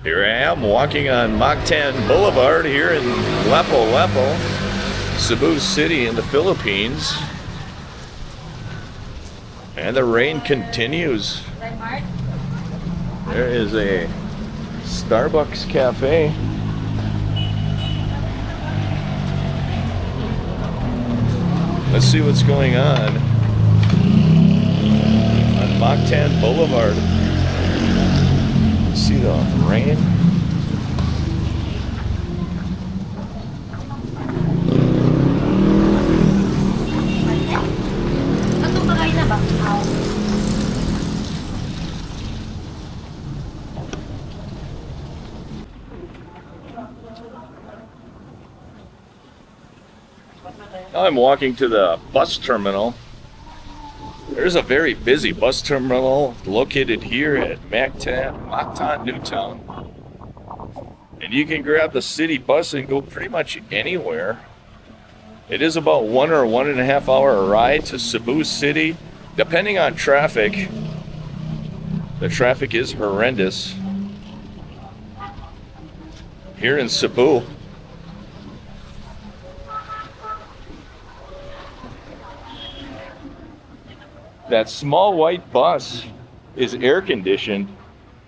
Here I am walking on Mactan Boulevard here in Lapu-Lapu, Cebu City in the Philippines. And the rain continues. There is a Starbucks cafe. Let's see what's going on Mactan Boulevard. See the rain? Now I'm walking to the bus terminal. There's a very busy bus terminal located here at Mactan, Newtown. And you can grab the city bus and go pretty much anywhere. It is about 1 or 1.5 hour ride to Cebu City, depending on traffic. The traffic is horrendous here in Cebu. That small white bus is air conditioned,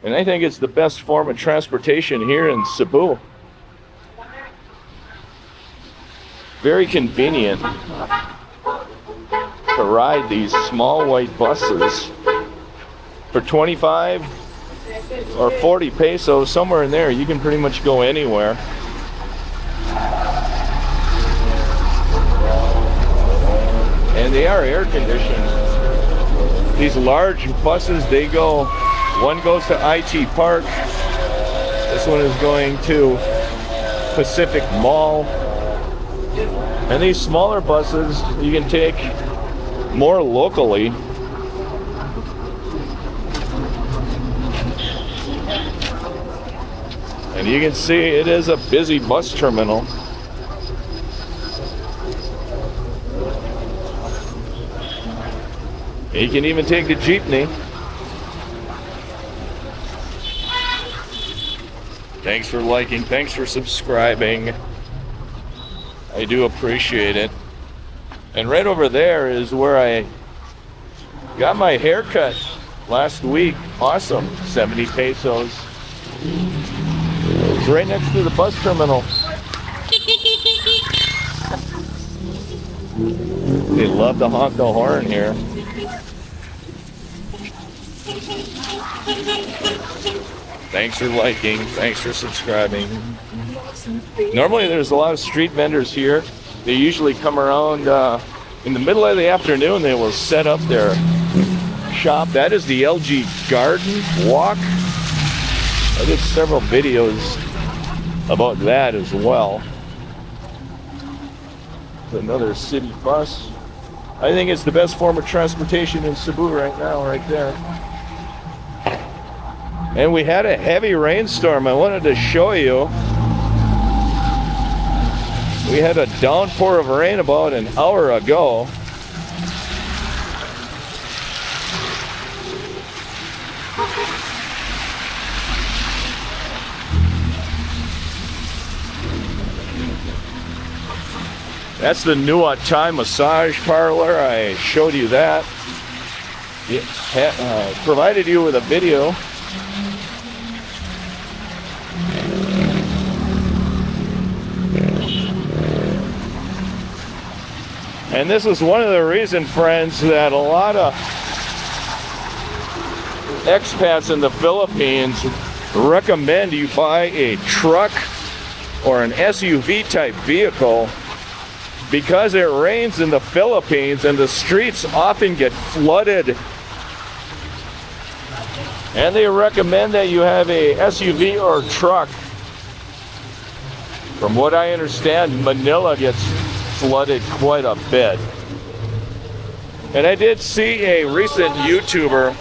and I think it's the best form of transportation here in Cebu. Very convenient to ride these small white buses for 25 or 40 pesos, somewhere in there. You can pretty much go anywhere. And they are air conditioned. These large buses, one goes to IT Park. This one is going to Pacific Mall. And these smaller buses, you can take more locally. And you can see it is a busy bus terminal. You can even take the jeepney. Thanks for liking, thanks for subscribing. I do appreciate it. And right over there is where I got my hair cut last week. Awesome, 70 pesos. It's right next to the bus terminal. They love to honk the horn here. Thanks for liking, thanks for subscribing. Normally there's a lot of street vendors here. They usually come around in the middle of the afternoon. They will set up their shop. That is the LG Garden Walk. I did several videos about that as well. Another city bus. I think it's the best form of transportation in Cebu right now, right there. And we had a heavy rainstorm. I wanted to show you. We had a downpour of rain about an hour ago. That's the new Thai massage parlor. I showed you that. It provided you with a video. And this is one of the reasons, friends, that a lot of expats in the Philippines recommend you buy a truck or an SUV type vehicle, because it rains in the Philippines and the streets often get flooded. And they recommend that you have a SUV or truck. From what I understand, Manila gets flooded quite a bit. And I did see a recent YouTuber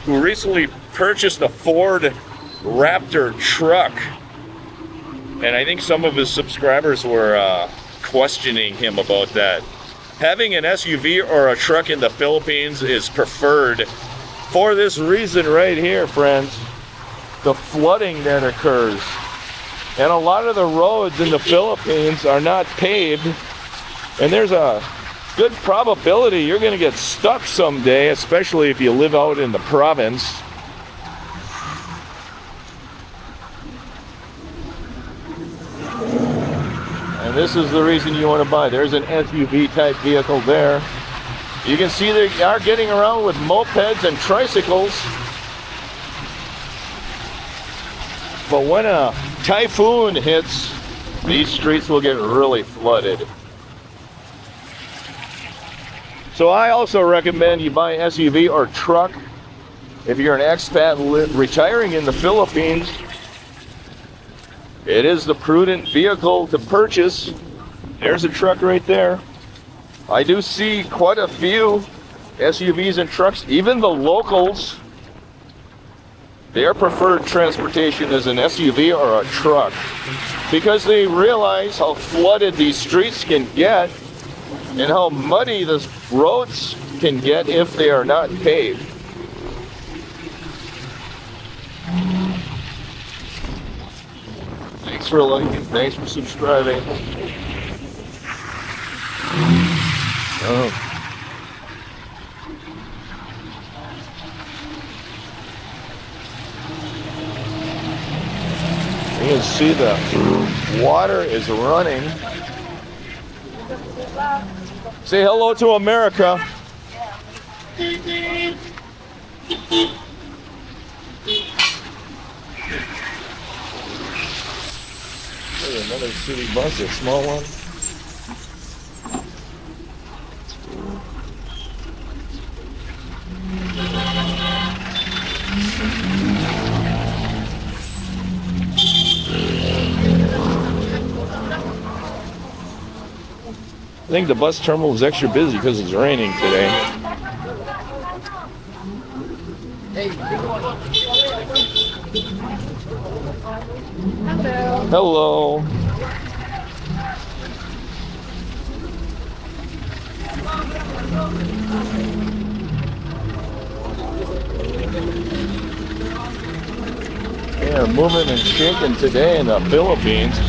who recently purchased a Ford Raptor truck. And I think some of his subscribers were questioning him about that. Having an SUV or a truck in the Philippines is preferred for this reason right here, friends. the flooding that occurs. And a lot of the roads in the Philippines are not paved, and there's a good probability you're going to get stuck someday, especially if you live out in the province. And this is the reason you want to buy. There's an SUV type vehicle there. You can see they are getting around with mopeds and tricycles. But when a typhoon hits, these streets will get really flooded. So I also recommend you buy an SUV or truck if you're an expat retiring in the Philippines. It is the prudent vehicle to purchase. There's a truck right there. I do see quite a few SUVs and trucks, even the locals. Their preferred transportation is an SUV or a truck because they realize how flooded these streets can get and how muddy the roads can get if they are not paved. Thanks for liking, thanks for subscribing. Oh. You can see the water is running. Say hello to America. There's another city bus, a small one. I think the bus terminal is extra busy because it's raining today. Hello. They are moving and shaking today in the Philippines.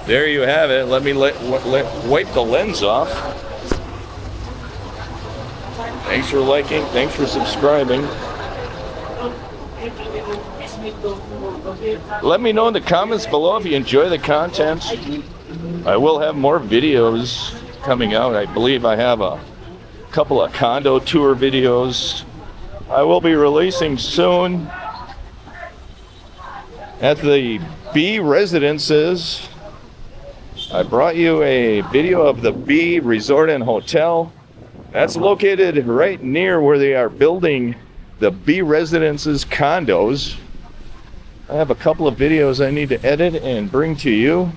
There you have it. Let me wipe the lens off. Thanks for liking. Thanks for subscribing. Let me know in the comments below if you enjoy the content. I will have more videos coming out. I believe I have a couple of condo tour videos I will be releasing soon at the B residences. I brought you a video of the B Resort and Hotel. That's located right near where they are building the B Residences condos. I have a couple of videos I need to edit and bring to you.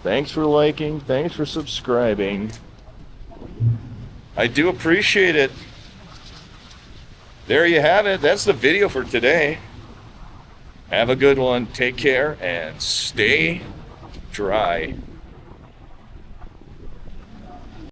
Thanks for liking, thanks for subscribing. I do appreciate it. There you have it. That's the video for today. Have a good one. Take care and stay dry.